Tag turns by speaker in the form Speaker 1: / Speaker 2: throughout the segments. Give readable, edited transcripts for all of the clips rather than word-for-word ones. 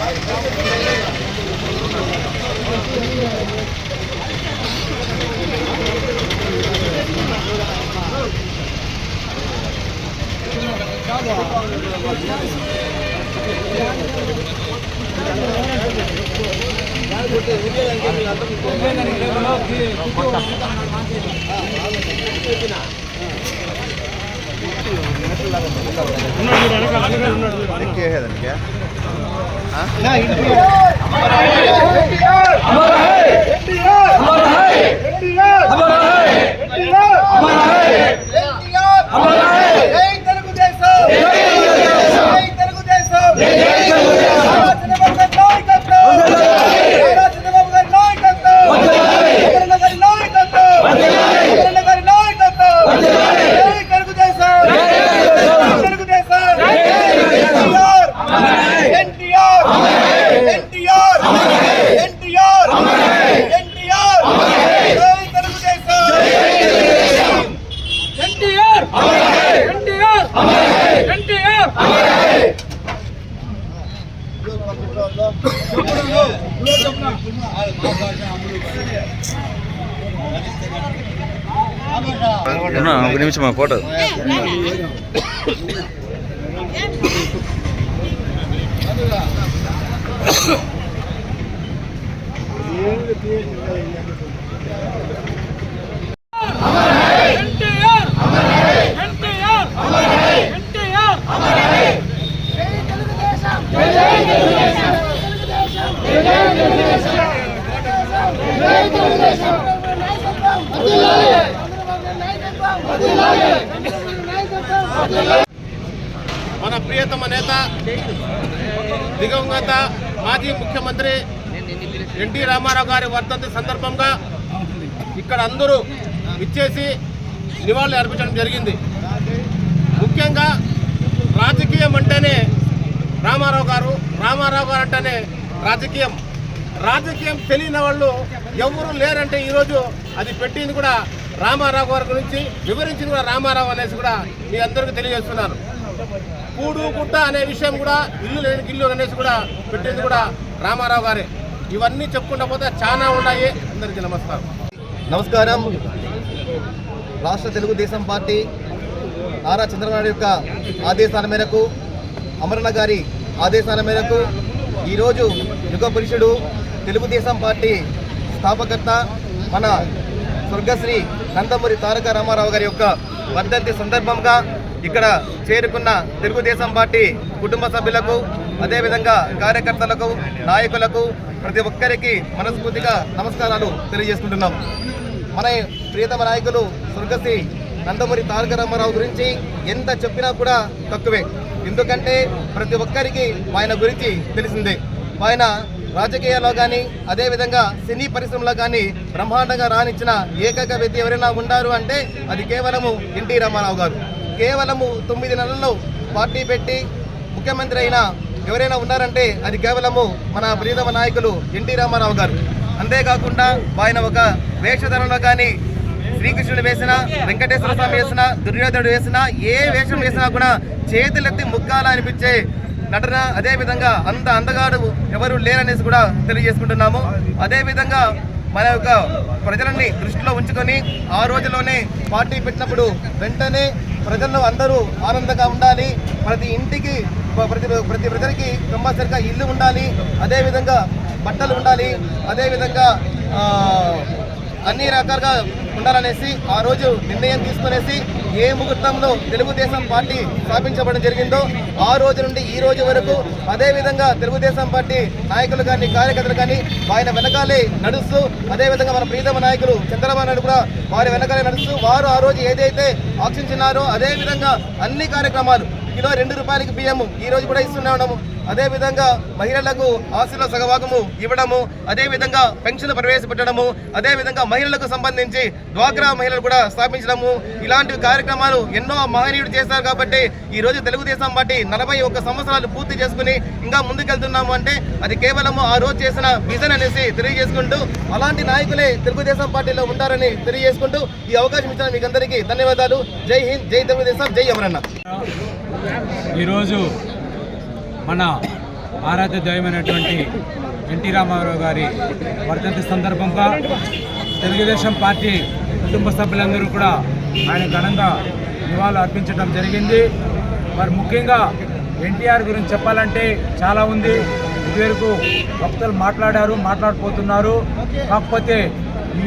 Speaker 1: ఒక నిమిషం మా ఫోటో
Speaker 2: మన ప్రియతమ నేత దివంగత మాజీ ముఖ్యమంత్రి ఎన్టీ రామారావు గారి వర్ధంతి సందర్భంగా ఇక్కడ అందరూ ఇచ్చేసి నివాళులు అర్పించడం జరిగింది. ముఖ్యంగా రాజకీయం అంటేనే రామారావు గారు అంటేనే రాజకీయం తెలియని వాళ్ళు ఎవరు లేరంటే ఈరోజు అది పెట్టింది కూడా రామారావు గారి గురించి, వివరించింది కూడా రామారావు అనేసి కూడా మీ అందరికీ తెలియజేస్తున్నారు. కూడు గుట్ట అనే విషయం కూడా, ఇల్లు లేని గిల్లు అనేసి కూడా పెట్టింది కూడా రామారావు గారే. ఇవన్నీ చెప్పుకుంటా పోతే చాలా ఉన్నాయి. అందరికీ
Speaker 3: నమస్కారం. రాష్ట్ర తెలుగుదేశం పార్టీ నారా చంద్రబాబు యొక్క ఆదేశాల మేరకు, అమరణ గారి ఆదేశాల మేరకు ఈరోజు యుగ పురుషుడు తెలుగుదేశం పార్టీ స్థాపకర్త మన స్వర్గశ్రీ నందమూరి తారక రామారావు గారి యొక్క వర్ధంతి సందర్భంగా ఇక్కడ చేరుకున్న తెలుగుదేశం పార్టీ కుటుంబ సభ్యులకు, అదేవిధంగా కార్యకర్తలకు, నాయకులకు ప్రతి ఒక్కరికి మనస్ఫూర్తిగా నమస్కారాలు తెలియజేసుకుంటున్నాం. మన ప్రియతమ నాయకులు స్వర్గశ్రీ నందమూరి తారక రామారావు గురించి ఎంత చెప్పినా కూడా తక్కువే. ఎందుకంటే ప్రతి ఒక్కరికి ఆయన గురించి తెలిసిందే. ఆయన రాజకీయాల్లో కానీ, అదేవిధంగా సినీ పరిశ్రమలో కానీ బ్రహ్మాండంగా రాణించిన ఏకైక వ్యక్తి ఎవరైనా ఉన్నారు అంటే అది కేవలము ఎన్టీ రామారావు గారు. కేవలము 9 నెలల్లో పార్టీ పెట్టి ముఖ్యమంత్రి అయినా ఎవరైనా ఉన్నారంటే అది కేవలము మన ప్రియతమ నాయకులు ఎన్టీ రామారావు గారు. అంతేకాకుండా ఆయన ఒక వేషధరంలో కానీ శ్రీకృష్ణుడు వేసినా, వెంకటేశ్వర స్వామి వేసినా, దుర్యోధనుడు వేసినా, ఏ వేషం వేసినా కూడా చేతులెత్తి ముక్కాల అనిపించే నటన, అదేవిధంగా అంత అందగాడు ఎవరు లేరనేసి కూడా తెలియజేసుకుంటున్నాము. అదేవిధంగా మన యొక్క ప్రజలని దృష్టిలో ఉంచుకొని ఆ రోజుల్లోనే పార్టీ పెట్టినప్పుడు వెంటనే ప్రజల్లో అందరూ ఆనందంగా ఉండాలి, ప్రతి ఇంటికి ప్రతి ప్రజలకి కంపల్సరిగా ఇల్లు ఉండాలి, అదేవిధంగా బట్టలు ఉండాలి, అదేవిధంగా అన్ని రకాలుగా ఉండాలనేసి ఆ రోజు నిర్ణయం తీసుకునేసి ఏ ముహూర్తంలో తెలుగుదేశం పార్టీ స్థాపించబడడం జరిగిందో ఆ రోజు నుండి ఈ రోజు వరకు అదేవిధంగా తెలుగుదేశం పార్టీ నాయకులు కానీ, కార్యకర్తలు కానీ ఆయన వెనకాలే నడుస్తూ, అదేవిధంగా మన ప్రియతమ నాయకులు చంద్రబాబు నాయుడు కూడా వారి వెనకాలే నడుస్తూ, వారు ఆ రోజు ఏదైతే ఆశించినారో అదేవిధంగా అన్ని కార్యక్రమాలు, కిలో 2 రూపాయలకి బియ్యము ఈ రోజు కూడా ఇస్తున్నాము, అదేవిధంగా మహిళలకు ఆస్తిలో సగభాగము ఇవ్వడము, అదేవిధంగా పెన్షన్ ప్రవేశపెట్టడము, అదేవిధంగా మహిళలకు సంబంధించి డ్వాక్రా మహిళలు కూడా స్థాపించడము, ఇలాంటి కార్యక్రమాలు ఎన్నో మహనీయుడు చేశారు. కాబట్టి ఈ రోజు తెలుగుదేశం పార్టీ 41 సంవత్సరాలు పూర్తి చేసుకుని ఇంకా ముందుకెళ్తున్నాము అంటే అది కేవలము ఆ రోజు చేసిన విజన్ అనేసి తెలియజేసుకుంటూ, అలాంటి నాయకులే తెలుగుదేశం పార్టీలో ఉంటారని తెలియజేసుకుంటూ ఈ అవకాశం ఇచ్చిన మీకు అందరికీ ధన్యవాదాలు. జై హింద్, జై తెలుగుదేశం, జై అమరన్న.
Speaker 4: ఈరోజు మన
Speaker 1: ఆరాధ్య దైవమైనటువంటి ఎన్టీ రామారావు గారి వర్ధంతి సందర్భంగా తెలుగుదేశం పార్టీ కుటుంబ సభ్యులందరూ కూడా ఆయన ఘనంగా నివాళులు అర్పించడం జరిగింది. మరి ముఖ్యంగా ఎన్టీఆర్ గురించి చెప్పాలంటే చాలా ఉంది. ఇదివరకు భక్తులు మాట్లాడిపోతున్నారు. కాకపోతే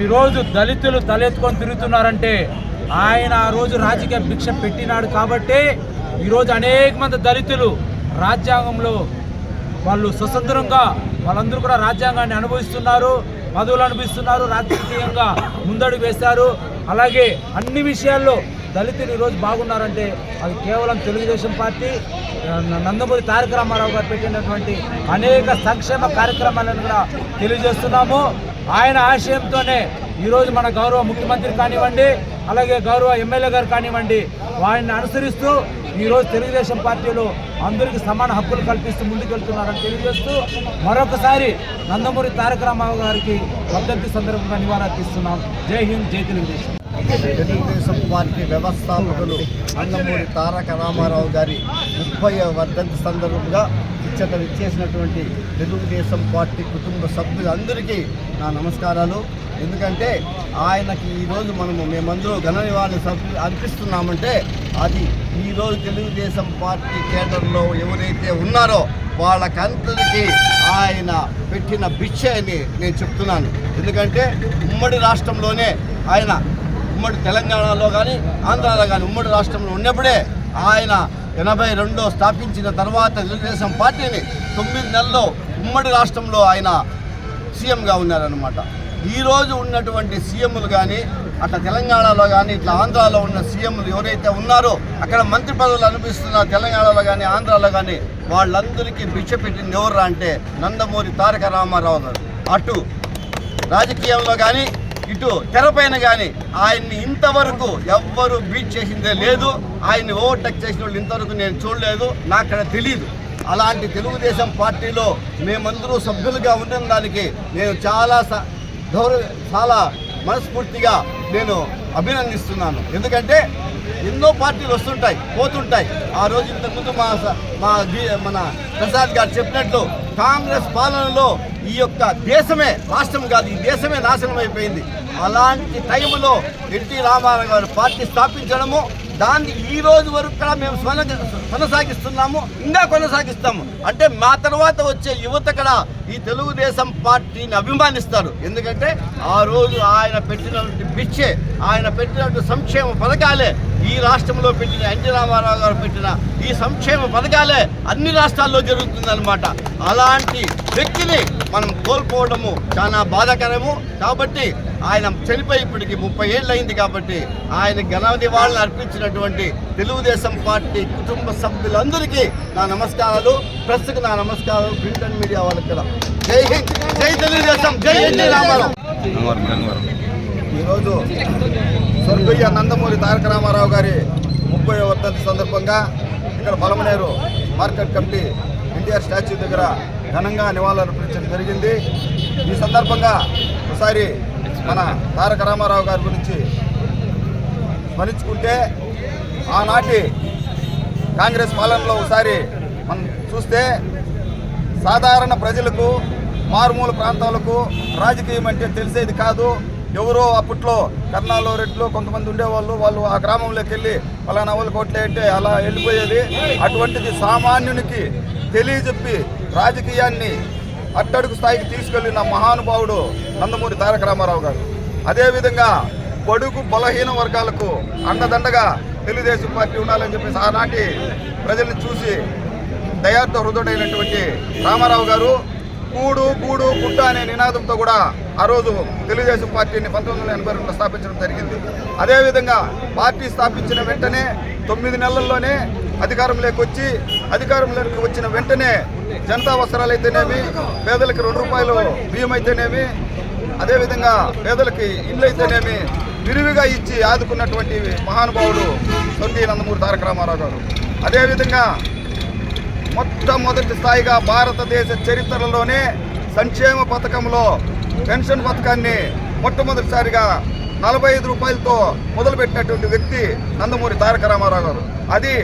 Speaker 1: ఈరోజు దళితులు తలెత్తుకొని తిరుగుతున్నారంటే ఆయన ఆ రోజు రాజకీయ భిక్ష పెట్టినాడు కాబట్టి ఈరోజు అనేక మంది దళితులు రాజ్యాంగంలో వాళ్ళు స్వతంత్రంగా వాళ్ళందరూ కూడా రాజ్యాంగాన్ని అనుభవిస్తున్నారు, పదవులు అనుభవిస్తున్నారు, రాజకీయంగా ముందడుగు వేశారు. అలాగే అన్ని విషయాల్లో దళితులు ఈరోజు బాగున్నారంటే అది కేవలం తెలుగుదేశం పార్టీ నందమూరి తారక రామారావు గారు పెట్టినటువంటి అనేక సంక్షేమ కార్యక్రమాలను కూడా తెలియజేస్తున్నాము. ఆయన ఆశయంతోనే ఈరోజు మన గౌరవ ముఖ్యమంత్రి కానివ్వండి, అలాగే గౌరవ ఎమ్మెల్యే గారు కానివ్వండి, వారిని అనుసరిస్తూ ఈరోజు తెలుగుదేశం పార్టీలో అందరికీ సమాన హక్కులు కల్పిస్తూ ముందుకెళ్తున్నారని తెలియజేస్తూ మరొకసారి నందమూరి తారక రామారావు గారికి వర్ధంతి సందర్భంగా నివాళులర్పిస్తున్నాం. జై హింద్, జై తెలుగుదేశం.
Speaker 3: తెలుగుదేశం పార్టీ వ్యవస్థాపకులు నందమూరి తారక రామారావు గారి 30వ వర్ధంతి సందర్భంగా ఇచ్చేసినటువంటి తెలుగుదేశం పార్టీ కుటుంబ సభ్యులందరికీ నా నమస్కారాలు. ఎందుకంటే ఆయనకి ఈరోజు మేమందరూ ఘన నివాళి అర్పిస్తున్నామంటే అది ఈరోజు తెలుగుదేశం పార్టీ కేడర్లో ఎవరైతే ఉన్నారో వాళ్ళకందరికీ ఆయన పెట్టిన భిక్ష అని నేను చెప్తున్నాను. ఎందుకంటే ఉమ్మడి రాష్ట్రంలోనే ఆయన ఉమ్మడి తెలంగాణలో కానీ ఆంధ్రాలో కానీ ఉమ్మడి రాష్ట్రంలో ఉన్నప్పుడే ఆయన 82 స్థాపించిన తర్వాత తెలుగుదేశం పార్టీని 9 నెలల్లో ఉమ్మడి రాష్ట్రంలో ఆయన సీఎంగా ఉన్నారనమాట. ఈరోజు ఉన్నటువంటి సీఎంలు కానీ అట్లా తెలంగాణలో కానీ ఇట్లా ఆంధ్రాలో ఉన్న సీఎంలు ఎవరైతే ఉన్నారో అక్కడ మంత్రి పదవులు అనిపిస్తున్న తెలంగాణలో కానీ ఆంధ్రాలో కానీ వాళ్ళందరికీ భిక్ష పెట్టింది ఎవరు అంటే నందమూరి తారక రామారావు గారు. అటు రాజకీయంలో కానీ ఇటు తెరపైన కానీ ఆయన్ని ఇంతవరకు ఎవ్వరూ బీట్ చేసిందే లేదు. ఆయన్ని ఓవర్టేక్ చేసిన వాళ్ళు ఇంతవరకు నేను చూడలేదు, నాకు అక్కడ తెలియదు. అలాంటి తెలుగుదేశం పార్టీలో మేమందరూ సభ్యులుగా ఉన్న దానికి నేను చాలా మనస్ఫూర్తిగా నేను అభినందిస్తున్నాను. ఎందుకంటే ఎన్నో పార్టీలు వస్తుంటాయి పోతుంటాయి. ఆ రోజు ఇంతకుముందు మన ప్రసాద్ గారు చెప్పినట్లు కాంగ్రెస్ పాలనలో ఈ యొక్క దేశమే రాష్ట్రం కాదు, ఈ దేశమే నాశనం అయిపోయింది. అలాంటి టైంలో ఎన్టీ రామారావు గారు పార్టీ స్థాపించడము, దాన్ని ఈ రోజు వరకు కూడా మేము కొనసాగిస్తున్నాము, ఇంకా కొనసాగిస్తాము. అంటే మా తర్వాత వచ్చే యువత కూడా ఈ తెలుగుదేశం పార్టీని అభిమానిస్తారు. ఎందుకంటే ఆ రోజు ఆయన పెట్టినటువంటి భిక్షే, ఆయన పెట్టినటువంటి సంక్షేమ పథకాలే ఈ రాష్ట్రంలో పెట్టిన ఎన్టీ రామారావు గారు పెట్టిన ఈ సంక్షేమ పథకాలే అన్ని రాష్ట్రాల్లో జరుగుతుందన్నమాట. అలాంటి వ్యక్తిని మనం కోల్పోవడము చాలా బాధాకరము. కాబట్టి ఆయన చనిపోయి ఇప్పటికి 30 ఏళ్ళు అయింది. కాబట్టి ఆయన ఘన నివాళులు అర్పించినటువంటి తెలుగుదేశం పార్టీ కుటుంబ సభ్యులందరికీ నా నమస్కారాలు. ప్రెస్కి నా నమస్కారాలు, ప్రింట్ అండ్ మీడియా వాళ్ళకి కూడా. జై హింద్, జై తెలుగుదేశం, జై ఎన్టీ రామారావు. ఈరోజు స్వర్గీయ నందమూరి తారక రామారావు గారి 30వ వర్ధంతి సందర్భంగా ఇక్కడ Palamaner market committee NTR statue దగ్గర ఘనంగా నివాళులు అర్పించడం జరిగింది. ఈ సందర్భంగా ఒకసారి మన తారక రామారావు గారి గురించి స్మరించుకుంటే ఆనాటి కాంగ్రెస్ పాలనలో ఒకసారి మనం చూస్తే సాధారణ ప్రజలకు మారుమూల ప్రాంతాలకు రాజకీయం అంటే తెలిసేది కాదు. ఎవరో అప్పట్లో కర్నాలో రెడ్లు కొంతమంది ఉండేవాళ్ళు, వాళ్ళు ఆ గ్రామంలోకి వెళ్ళి పలానా వాళ్ళు కోట్లే అంటే అలా వెళ్ళిపోయేది. అటువంటిది సామాన్యునికి తెలియజెప్పి రాజకీయాన్ని అట్టడుగు స్థాయికి తీసుకెళ్లిన మహానుభావుడు నందమూరి తారక రామారావు గారు. అదేవిధంగా బడుగు బలహీన వర్గాలకు అండదండగా తెలుగుదేశం పార్టీ ఉండాలని చెప్పేసి ఆనాటి ప్రజల్ని చూసి దయార్థ హృదయుడైనటువంటి రామారావు గారు కూడు గూడు గుట్ట అనే నినాదంతో కూడా ఆ రోజు తెలుగుదేశం పార్టీని 1982లో స్థాపించడం జరిగింది. అదేవిధంగా పార్టీ స్థాపించిన వెంటనే 9 నెలల్లోనే అధికారంలోకి వచ్చిన వెంటనే జనతా వస్త్రాలు అయితేనేమి, పేదలకి 2 రూపాయలు బియ్యం అయితేనేమి, అదేవిధంగా పేదలకి ఇళ్ళు అయితేనేమి విరివిగా ఇచ్చి ఆదుకున్నటువంటి మహానుభావుడు స్వర్గీయ నందమూరి తారక రామారావు గారు. అదేవిధంగా మొట్టమొదటి స్థాయిగా భారతదేశ చరిత్రలోనే సంక్షేమ పథకంలో పెన్షన్ పథకాన్ని మొట్టమొదటిసారిగా 45 రూపాయలతో మొదలుపెట్టినటువంటి వ్యక్తి నందమూరి తారక రామారావు గారు.
Speaker 4: అది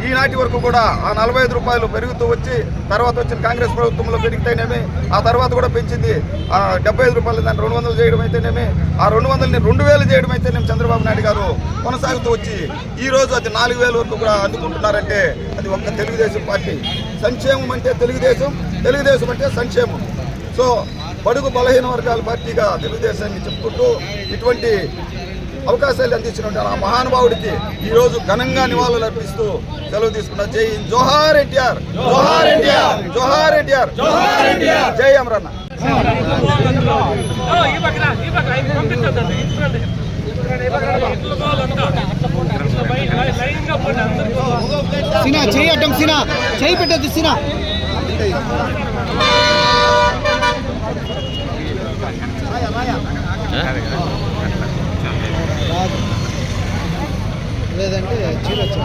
Speaker 4: ఈనాటి వరకు కూడా ఆ 45 రూపాయలు పెరుగుతూ వచ్చి తర్వాత వచ్చిన కాంగ్రెస్ ప్రభుత్వంలో పెరిగితేనేమి ఆ తర్వాత కూడా పెంచింది ఆ 75 రూపాయలు దాన్ని 200 చేయడం అయితేనేమి ఆ 200ని 2000 చేయడం అయితేనేమి చంద్రబాబు నాయుడు గారు కొనసాగుతూ వచ్చి ఈరోజు అది 4000 వరకు కూడా అందుకుంటున్నారంటే అది ఒక్క తెలుగుదేశం పార్టీ. సంక్షేమం అంటే తెలుగుదేశం, తెలుగుదేశం అంటే సంక్షేమం. సో బడుగు బలహీన వర్గాల పార్టీగా తెలుగుదేశాన్ని చెప్పుకుంటూ ఇటువంటి అవకాశాలు అందించినటువంటి ఆ మహానుభావుడికి ఈరోజు ఘనంగా నివాళులు అర్పిస్తూ సెలవు తీసుకున్న. జై హింద్, జోహార్ ఎన్టీఆర్, జోహార్ ఎన్టీఆర్, జోహార్ ఎన్టీఆర్, జోహార్ ఎన్టీఆర్, జై అమరన్న.
Speaker 3: సినా చెయ్యి అడ్డం, సినా చెయ్యి పెట్టద్దు, సినా లేదంటే చీరొచ్చు.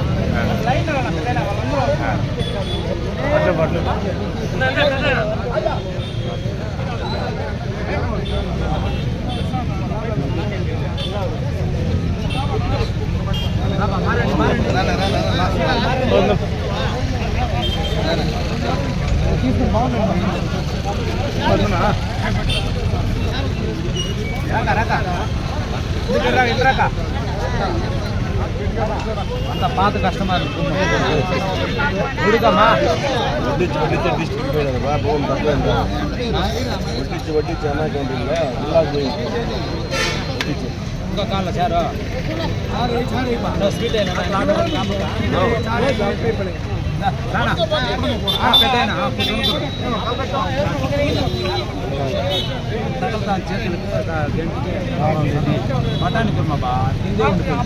Speaker 1: అంత పాత కస్టమర్ ఉడుకమ్మా ఇంకో కాళ్ళ చారు స్వీట్ అయినా చేతులు గంటికి మటాన్ని కుర్మా బా తిందే ఉంటుంది.